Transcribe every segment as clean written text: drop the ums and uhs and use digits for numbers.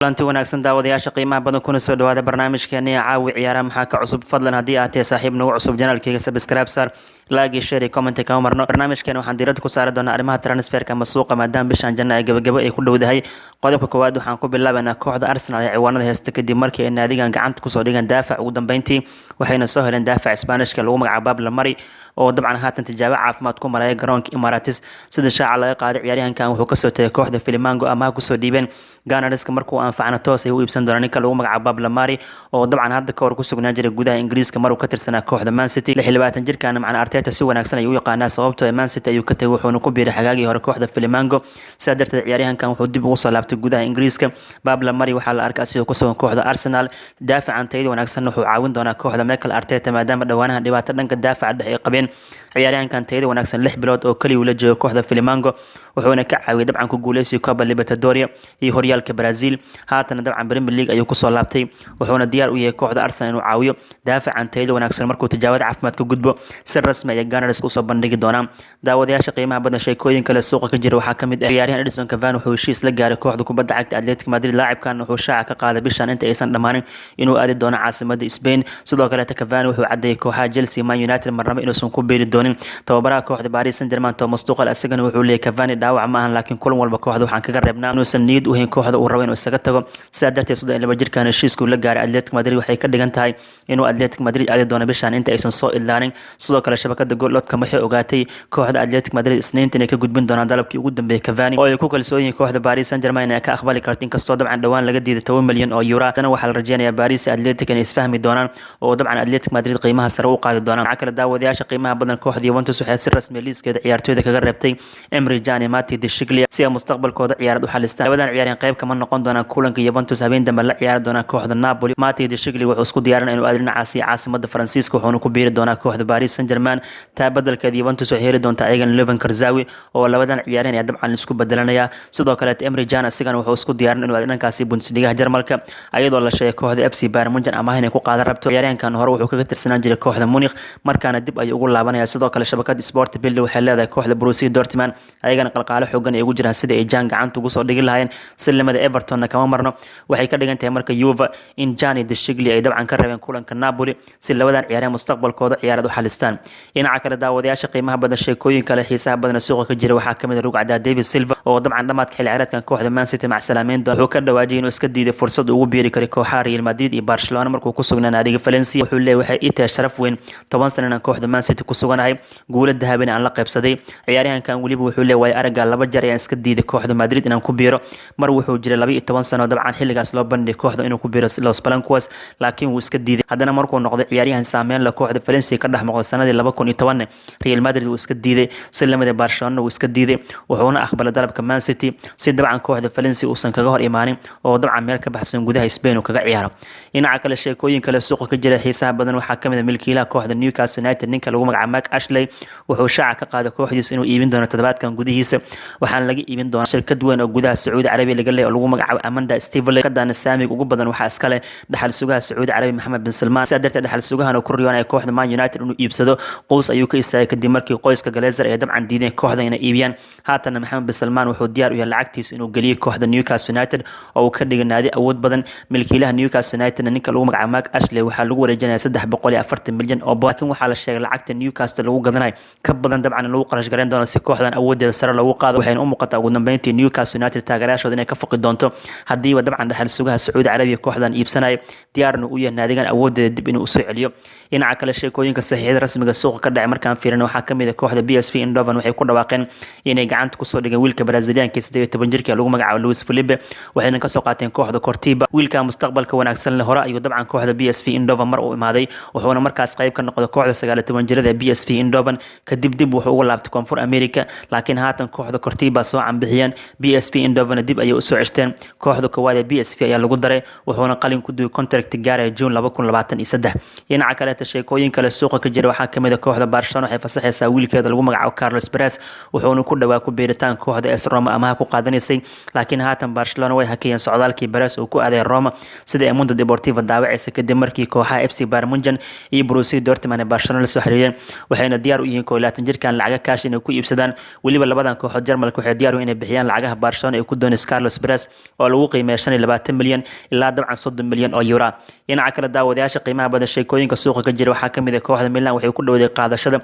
kulanti wanaagsan daawadayaasha qiimaha badan kuna soo dhawaada barnaamijkeena caawi ciyaaraha maxaa ka cusub fadlan haddii aad tahay saaxiib nagu cusub janaalkayga subscribe sar like iyo share iyo comment kama marno barnaamijkeena waxaan diiradda ku saari doonaa arrimaha transferka ama suuqa maadaama bishan janna ay gabagabo ay ku dhowdahay qodobka koowaad waxaan ku bilaabaynaa kooxda Arsenal ee ciwaanada heesta kadib markii ay naadigan gacanta kusoo dhigan daafac ugu dambeyntii waxayna soo heleen daafac Isbaanishka lagu magacaabo Pablo Mari oo dabcan haatan tijaabo caafimaad ku maray garoonka Emirates sida shaaca laga qaaday ciyaaryahankan wuxuu ka soo tagay kooxda Flamingo ama ku soo dhiibeen Gunners-ka markuu anfacna toos ay u iibsan doonaan ninka lagu magacaabo Pablo Mari oo dabcan hadda ka hor ku sugnaan jiray gudaha Ingiriiska maruu ka tirsanaa kooxda Man City 26 jirkaan macna Arteta si wanaagsan ayuu u yaqaanaa sababtoo ah Man City ayuu ka tagay wuxuuna ku biiray xagaagii hore kooxda Flamingo sidaa darteed ciyaaryahankan wuxuu dib ugu soo laabtay gudaha Ingiriiska Pablo Mari waxaa la arkay asagoo ku sugan kooxda Arsenal daafacan tayada wanaagsan wuxuu caawin doonaa kooxda Mikel Arteta maadaama dhawaanaha dhibaato dhanka daafaca dhex ay qabeen ciyaaryahankan tayada wanaagsan 6 bilood oo kaliya ula joogo kooxda Flamingo wuxuuna ka caawiyay dabcan ku guuleysiga Copa Libertadores iyo horyaalka Brazil haatan dabcan Premier League ayuu ku soo laabtay wuxuuna diyaar u yahay kooxda Arsenal inuu caawiyo daafacan tayada wanaagsan markuu tijaabada caafimaad ka gudbo si rasmi ah Gunners u soo bandhigi doonaan daawadayaasha qiimaha badan sheekooyin kale suuqa ka jira waxaa kamid ah ciyaaryahan Edison Cavani wuxuu heshiis la gaaray kooxda kubadda cagta Atletico Madrid laacibkan wuxuu shaaca ka qaaday bishan inta aysan dhamaanin inuu aadi doono caasimadda Spain sidoo kale Cavani wuxuu cadeeyay kooxaha Chelsea Man United marnaba inuusan ku beeri doonin tababaraha kooxda Paris Saint-Germain Thomas Tuchel asagana wuxuu leeyahay Cavani dhaawac ma ahan laakiin kulan walba kooxda waxaan kaga reebnaa inuusan niyad u hayn kooxda uu rabo inuu isaga tago sidaa darteed sidoo in laba jirkaan heshiisku la gaaray Atletico Madrid waxay ka dhigan tahay inuu Atletico Madrid aadi doono bishan inta aysan soo ilaalin sidoo kale shabakada goolodka waxay ogaatay kooxda Atletico Madrid isniintan ay ka gudbin doonaan dalabkii ugu dambeeyay Cavani oo ay ku kalsoon yihiin kooxda Paris Saint-Germain ay ka aqbali karto inkastoo dabcan dhawaan laga diiday 10 milyan oo euro tan waxaa la rajeynayaa Paris Atletico inay isfahmi doonaan oo dabcan Atletico Madrid qiimaha sare u qaadi doonaan waxa kale daawadayaasha qiimaha badan kooxda Juventus waxay si rasmi liiskeeda ciyaartooyda kaga reebtay Emre Can iyo Mati Deshiglia si ay mustaqbalkooda ciyaarad u xalistaan labadan ciyaaryahan qayb kama noqon doonaan kulanka Juventus habeen dambe la ciyaari doona kooxda Napoli Mati Deshiglia wuxuu isku diyaarinaa inuu aado dhinacaasi caasimada Faransiiska wuxuuna ku biiri doonaa kooxda Paris Saint-Germain taa beddelkeeda Juventus waxay heli doontaa ayagan Levan Karzawi oo labadan ciyaaryahan ay dabcan isku bedelanaya sidoo kale Emre Can asigana wuxuu isku diyaarinaa inuu aado dhankaasi Bundesliga Jarmalka ayadoo la sheegay kooxda FC Bayern Munchen ama inay ku qaadan rabto ciyaaryahankan hore wuxuu kaga tirsanaan jiray kooxda Munich markaana dib ayuu ugu laabanaya sidoo kale shabakada Sport Bild waxay leedahay kooxda Borussia Dortmund ayagana qalqaalo xooggan ay ugu jiraan sida ay Can gacanta ugu soo dhigi lahaayeen silmada Everton kama marno waxay ka dhigan tahay marka Juve in Can iyo Deshiglia ay dabcan ka reebeen kulanka Napoli si labadan ciyaaryahan mustaqbalkooda ciyaarad u xalistaan dhinaca kale daawadayaasha qiimaha badan sheekooyin kale xiisaha badan suuqa ka jira waxaa kamid ah rugcada David Silva oo dabcan dhamaadka xilli ciyaareedkan kooxda Man City macsalaameyn doon wuxuu ka dhawaajiyay inuu iska diiday fursad ugu biiri karo kooxaha Real Madrid iyo Barcelona markuu ku sugnaa naadiga Valencia wuxuu leeyahay waxay ii tahay sharaf weyn 10 sano inaan kooxda Man City ku suganahay guulo dahabina aan la qaybsaday ciyaaryahankan waliba wuxuu leeyahay araga laba jeer ayaan iska diiday kooxda Madrid inaan ku biiro mar wuxuu jiray 12 sano dabcan xilligaas loo bandhigay kooxda inuu ku biiro Los Blancos laakiin wuu iska diiday haddana markuu noqday ciyaaryahan saameyn la kooxda Valencia ka dhex muuqday sanadii 2010 Real Madrid wuu iska diiday silmada Barcelona wuu iska diiday wuxuuna aqbalay dalabka Man City si dabcan kooxda Valencia uusan kaga hor imaanin oo dabcan meel ka baxsan gudaha Spain uu kaga ciyaaro dhinaca kale sheekooyin kale suuqa ka jira xiisaha badan waxaa kamid ah milkiilaha kooxda Newcastle United ninka lagu magacaabo Mark Ashley wuxuu shaaca ka qaaday kooxdiisa inuu iibin doono toddobaadkan gudihiisa waxaana laga iibin doonaa shirkad weyn oo gudaha Sacuudi Carabiya laga leeyahay oo lagu magacaabo Amanda Stevely kadana saamiga ugu badan waxaa iska leh dhaxal sugaha Sacuudi Carabiya Mohammed bin Salman sidaa darteed dhaxal sugahan oo ku riyoonaya kooxda Man United inuu iibsado qoys ayuu ka istaagay kadib markii qoyska Glazer ay dabcan diideen kooxda inay iibiyaan haatan Mohammed bin Salman wuxuu diyaar u yahay lacagtiisa inuu galiyo kooxda Newcastle United oo uu ka dhigay naadi awood badan milkiilaha Newcastle United ninka lagu magacaabo Mark Ashley waxaa lagu wareejinayaa 340 milyan oo laakiin waxaa la sheegay lacagta Newcastle lagu gadanayo ka badan dabcan lagu qarash gareyn doono si kooxdan awoodeeda sare lagu qaado waxayna u muuqataa ugu dambeyntii Newcastle United taageerayaashooda inay ka foqi doonto hadiiba dabcan dhaxal sugaha Sacuudi Carabiya kooxdan iibsanaya diyaarna u yahay naadigan awoodeeda dib inuu u soo celiyo dhinaca kale sheekooyinka saxiixda rasmiga suuqa ka dhacay markaan fiirino waxaa kamid ah kooxda PSV Eindhoven waxay ku dhawaaqeen inay gacanta ku soo dhigeen wiilka Brazilianka 18 jirka lagu magacaabo Luis Felipe waxayna ka soo qaateen kooxda Cortiba wiilka mustaqbalka wanaagsan leh hore ayuu dabcan kooxda PSV Eindhoven mar u imaaday wuxuuna markaas qayb ka noqday kooxda 19 jirada PSV Eindhoven kadib wuxuu ugu laabtay Koonfur America laakiin haatan kooxda Cortiba soo canbixiyeen PSV Eindhoven dib ayay u soo ceshteen kooxda koowaad ee PSV ayaa lagu daray wuxuuna qalin ku duubay contract gaaraya June 2023 dhinaca kale sheekooyin kale suuqa ka jira waxaa kamid ah kooxda Barcelona waxay fasaxaysaa wiilkeeda lagu magacaabo Carlos Perez wuxuuna ku dhawaa ku beeritaan kooxda AS Roma ama ku qaadanaysay laakiin haatan Barcelona way hakiyeen socdaalkii Perez oo ku aaday Roma sida ay Mundo Deportivo daawacaysa kadib markii kooxaha FC Bayern Munchen iyo Borussia Dortmund ay Barcelona soo xiriireen waxayna diyaar u yihiin 22 jirkan lacag kaash inay ku iibsadaan waliba labadan koox kooxda Jarmalka waxay diyaar u inay bixiyaan lacagaha Barcelona ay ku doonayso Carlos Perez oo lagu qiimeeyo 25 milyan ilaa dabcan 30 milyan oo euro dhinaca kale daawadayaasha qiimaha badan sheekooyinka suuqa ka jira waxaa kamid ah kooxda Milan waxay ku dhawday qaadashada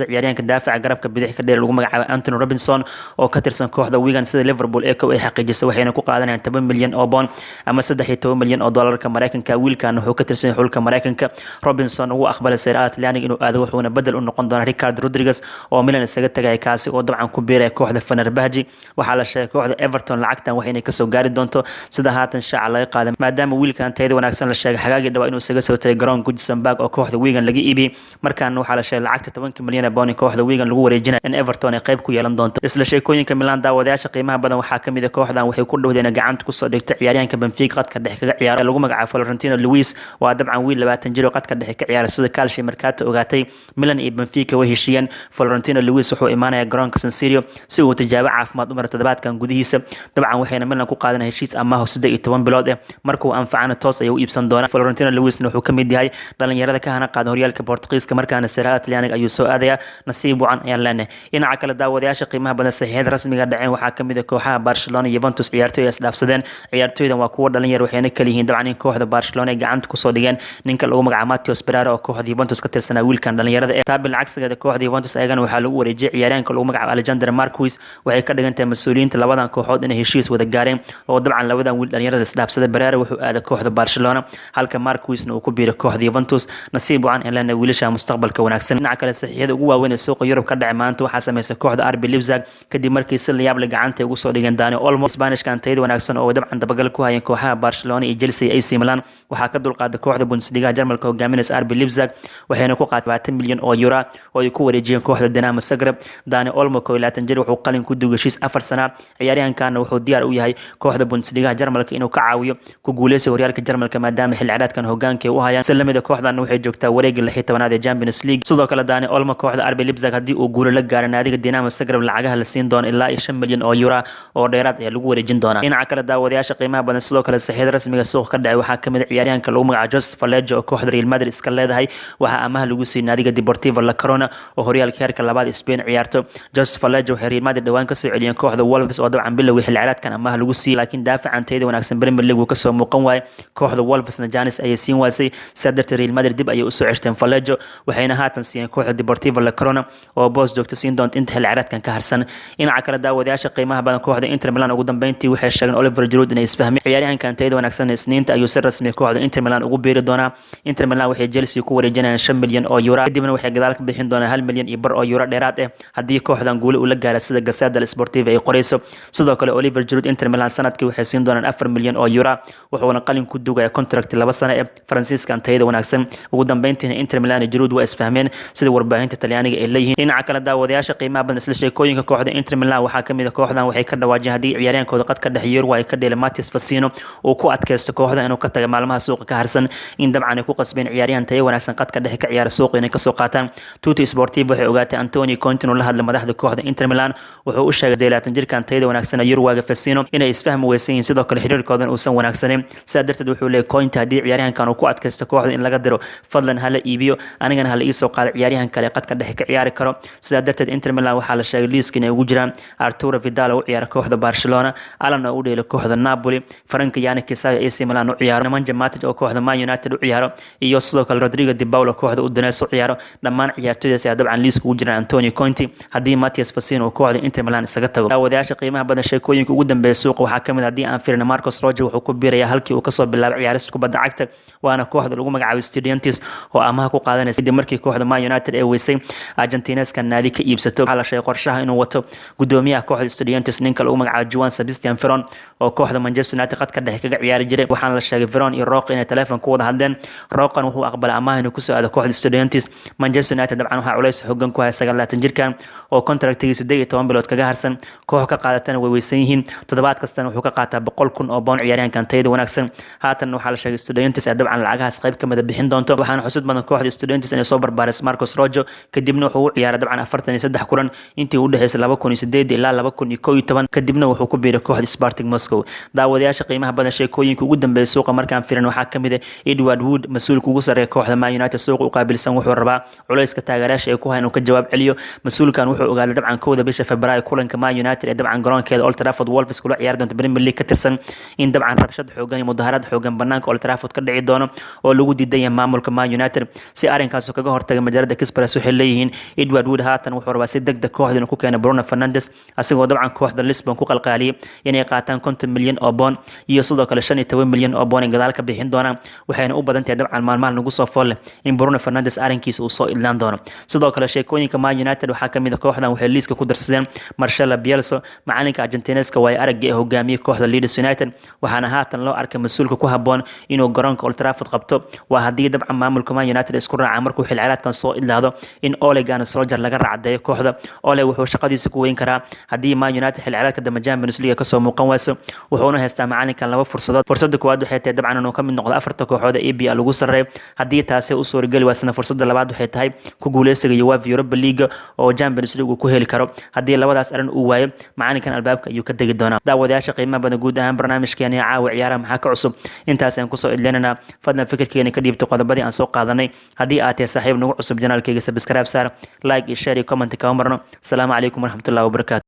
ciyaaryahanka daafaca garabka bidix ka dheer lagu magacaabo Anthony Robinson oo ka tirsan kooxda Wigan sida Liverpool ay xaqiijisay waxayna ku qaadanayaan 10 milyan oo pound ama 13 milyan oo dollarka Mareykanka wiilkan wuxuu ka tirsan xulka Mareykanka Robinson uu aqbalay Serie A Talyaaniga inuu aado wuxuuna bedel u noqon doonaa Ricardo Rodriguez oo Milan isaga tagay kaasi oo dabcan ku biiray kooxda Fenerbahce waxaa la sheegay kooxda Everton lacagtan waxayna ka soo gaari doonto sida haatan shaaca laga qaaday maadaama wiilkan tayada wanaagsan la sheegay xagaagii dhawaa inuu isaga soo tagay garoon Goodison Park oo kooxda Wigan laga iibiyay markaan waxaa la sheegay lacagta 10 milyan oo pound kooxda Wigan lagu wareejinayo in Everton ay qayb ku yeelan doonto isla sheekooyinka Milan daawadayaasha qiimaha badan waxaa kamid ah kooxdan waxay ku dhawdeen gacanta ku soo dhigtay ciyaaryahanka Benfica qadka dhexe kaga ciyaara lagu magacaabo Florentino Luis waa dabcan wiil 20 jir oo qadka dhexe ka ciyaara sida Calcio Mercato ogaatay Milan iyo Benfica way heshiiyeen Florentino Luis wuxuu imaanaya garoonka San Siro si uu tijaabo caafimaad u maro toddobaadkan gudihiisa dabcan waxayna Milan ku qaadanayaan heshiis amaah 13 bilood markuu anfacana toos ay u iibsan doonaa Florentino Luis wuxuu ka mid yahay dhalinyarada ka hana qaada horyaalka Portugiiska markaana Serie A Talyaaniga ayuu soo aadaya nasiib wacan ayaan leenahay dhinaca kale daawadayaasha qiimaha badan saxiixada rasmiga dhaceen waxaa kamid ah kooxaha Barcelona iyo Juventus ciyaartooy is dhaafsadeen ciyaartooydan waa kuwa dhalinyar waxayna kala yihiin dabcan in kooxda Barcelona ay gacanta ku soo dhigeen ninka lagu magacaabo Matheus Pereira oo kooxda Juventus ka tirsanaa wiilkan dhalinyarada ee taabil cagsigeeda kooxda Juventus ayagana waxaa lagu wareejiyay ciyaaryahanka lagu magacaabo Alexander Marquez waxay ka dhigan tahay mas'uuliyiinta labadan kooxood inay heshiis wada gaareen oo dabcan labadan wiil dhalinyarada is dhaafsaday Pereira wuxuu aaday kooxda Barcelona halka Marquezna uu ku biiray kooxda Juventus nasiib wacan in lana wiilasha mustaqbalka wanaagsan dhinaca kale saxiixada ugu waaweyn ee suuqa Yurub ka dhacay maanta waxaa sameysay kooxda RB Leipzig kadib markii si layaab leh gacanta ugu soo dhigeen Dani Olmo Isbaanishkan tayada wanaagsan oo dabcan dabagal ku hayeen kooxaha Barcelona iyo Chelsea AC Milan waxaa ka dulqaaday kooxda Bundesliga Jarmalka hogaaminaysa RB Leipzig waxayna ku qaatay 20 milyan oo euro oo ay ku wareejiyeen kooxda Dinamo Zagreb Dani Olmo 22 jir wuxuu qalin ku dugay heshiis 4 sano ciyaaryahankan wuxuu diyaar u yahay kooxda Bundesliga Jarmalka inuu ka caawiyo ku guuleysiga horyaalka Jarmalka maadaama xil ciyaareedkan hogaanka u hayaan salamida kooxdan waxay joogtaa wareegga 16aad ee Champions League sidoo kale Dani Olmo kooxda RB Leipzig hadii uu guulo la gaaro naadiga Dinamo Zagreb lacagaha la siin doono ilaa 5 milyan oo euro oo dheeraad ayaa lagu wareejin doonaa dhinaca kale daawadayaasha qiimaha badan sidoo kale saxiixada rasmiga suuqa ka dhacay waxaa kamid ah ciyaaryahanka lagu magacaabo Joseph Vallejo oo kooxda Real Madrid iska leedahay waxaa amaah lagu siiyay naadiga Deportivo La Corona oo horyaalka heerka labaad Spain ciyaarto Joseph Vallejo waxay Real Madrid dhawaan ka soo celiyeen kooxda Wolves oo dabcan bilowgii xil ciyaareedkan amaah lagu siiyay laakiin daafacan tayada wanaagsan Premier League uu ka soo muuqan waayay kooxda Wolvesna Janis ayay siin waasay saddex Real Madrid dib ayay u soo ceshteen Vallejo waxayna haatan siiyeen kooxda Deportivo La Corona oo boos joogto siin doonta inta xil ciyaareedkan ka harsan dhinaca kale daawadayaasha qiimaha badan kooxda Inter Milan ugu dambeyntii waxay sheegeen Oliver Giroud inay isfahmeen ciyaaryahankan tayada wanaagsan isniinta ayuu si rasmi kooxda Inter Milan ugu biiri doonaa Inter Milan waxay Chelsea ku wareejinayaan 5 milyan oo euro kadibna waxay gadaal ka bixin doonaan 1 milyan iyo bar oo euro dheeraad ah hadii kooxdan guulo u la gaaro sida Gazzetta dello Sportivo ay qorayso sidoo kale Oliver Giroud Inter Milan sanadkii waxay siin doonaan 4 milyan oo euro wuxuuna qalin ku dugaya contract 2 sano ee Franciscan tayada wanaagsan ugu dambeyntiina Inter Milan iyo Giroud waa isfahmeen sida warbaahinta Talyaaniga ay leeyihiin dhinaca kale daawadayaasha qiimaha badan isla sheekooyinka kooxda Inter Milan waxaa kamid ah kooxdan waxay ka dhawaajeen hadii ciyaaryahankooda qadka dhexe ay ka dheelay Matheus Fassino oo ku adkaysto kooxda inuu ka tago maalmaha suuqa ka harsan in dabcan ay ku qasbeen ciyaaryahan tayo wanaagsan qadka dhexe ka ciyaara suuqa inay ka soo qaataan Tutti Sportivo waxay ogaatay Antonio Conte la hadlay madaxda kooxda Inter Milan wuxuu u sheegay 20 jirkan tayada wanaagsan Uruguay Fassino inay isfaham weysan sidoo kale xiriirkoodan uusan wanaagsaneyn sidaa darteed wuxuu leeyahay Conte hadii ciyaaryahankan uu ku adkaysto kooxda in laga diro fadlan hala iibiyo anigana hala ii soo qaado ciyaaryahan kale qadka dhexe ka ciyaari karo sidaa darteed Inter Milan waxaa la sheegay liiska inay ugu jiraan Arturo Vidal oo ciyaara kooxda Barcelona Alan oo u dheelay kooxda Napoli Frank Yannick Kisaya AC Milan u ciyaaro Nemanja Matic oo kooxda Man United u ciyaaro iyo sidoo kale Rodrigo Di Paul kooxda Udinese u ciyaaro dhammaan ciyaartooydaas ayaa dabcan liiska ugu jiraan Antonio Conte hadii Matheus Fassino oo kooxda Inter Milan isaga tago daawadayaasha qiimaha badan sheekooyinka ugu dambeeyay suuqa waxaa kamid ah hadii aan fiirino Marcos Rojo wuxuu ku biiraya halkii uu ka soo bilaabay ciyaarista kubadda cagta waana kooxda lagu magacaabo Estudiantes oo amaah ku qaadanaysa kadib markii kooxda Man United ay weysay Argentineska naadi ka iibsato waxaa la sheegay qorshaha inuu wato gudoomiyaha kooxda Estudiantes ninka lagu magacaabo Juan Sebastian Veron oo kooxda Manchester United qadka dhexe kaga ciyaari jiray waxaana la sheegay Veron iyo Roque inay telefoon ku wada hadleen Roque wuxuu aqbalay amaah inuu ku soo aado kooxda Estudiantes Manchester United dabcan waxaa culays xooggan ku hayay 29 jirkan oo contractigiisa 18 bilood kaga harsan koox ka qaadatana way weysan yihiin toddobaad kastana wuxuu ka qaataa 100,000 oo pound ciyaaryahankan tayada wanaagsan haatan waxaa la sheegay Estudiantes ay dabcan lacagahaas qayb kamid bixin doonto waxaana xusud badan kooxda Estudiantes inay soo barbaaris Marcos Rojo kadibna wuxuu u ciyaaray dabcan 43 kulan intii u dhaxaysay 2008 ilaa 2011 kadibna wuxuu ku biiray kooxda Spartak Moscow daawadayaasha qiimaha badan sheekooyinka ugu dambeeyay suuqa markaan fiirin waxaa kamid ah Edward Wood mas'uulka ugu sareeya kooxda Man United suuqa u qaabilsan wuxuu rabaa culayska taageerayaasha ay ku hayaan inuu ka jawaab celiyo mas'uulkan wuxuu ogaaday dabcan kooxda bisha Febraayo kulanka Man United ee dabcan garoonkeeda Old Trafford Wolves kula ciyaari doonto Premier League ka tirsan in dabcan rabshad xoogan iyo mudaharaad xoogan banaanka Old Trafford ka dhici doono oo lagu diidan yahay maamulka Man United si arrinkaas kaga hortaga majalada Express waxay leeyihiin Edward Wood haatan wuxuu rabaa si degdeg kooxda inuu ku keeno Bruno Fernandes asagoo dabcan kooxda Lisbon ku qalqaaliyay inay qaataan 50 milyan oo bond iyo sidoo kale 15 milyan oo bond gadaal ka bixin doonaan waxayna u badan tahay dabcan maalmaha nagu soo fool in Bruno Fernandes arrinkiisa uu soo ilaan doono sidoo kale sheekooyinka Man United waxaa kamid ah kooxdan waxay liiska ku darsadeen Marcelo Bielsa macalinka Argentineska waa aragga ee hogaamiye kooxda Leeds United waxaana haatan loo arkay mas'uulka ku haboon inuu garoonka Old Trafford qabto waa haddii dabcan maamulka Man United isku raaca markuu xil ciyaareedkan soo ilaado in Ole Gunnar Solskjaer laga raacdeeyo kooxda Ole wuxuu shaqadiisa ku weyn karaa haddii Man United xil ciyaareedka dambe Champions League ka soo muuqan wayso wuxuuna haystaa macalinkan laba fursadood fursadda koowaad waxay tahay dabcan inuu ka mid noqdo afarta kooxood ee EPL ugu sareeyo haddii taasi u soo gali waasna fursadda labaad waxay tahay ku guuleysiga UEFA Europa League oo Champions League uu ku heli karo haddii labadaas arin uu waayo macalinkan albaabka ayuu ka degi doonaa daawadayaasha qiimaha badan guud ahaan barnaamijkeena caawa ciyaaraha maxaa ka cusub intaas aan kusoo idlinana fadlan fikirkeena ka dhiibto qodobadii aan soo qaadanay haddii aad tahay saaxiib nagu cusub janaalkayga subscribe saar like iyo share iyo comment ka marno asalaamu calaykum waraxmatullaahi wabarakaatu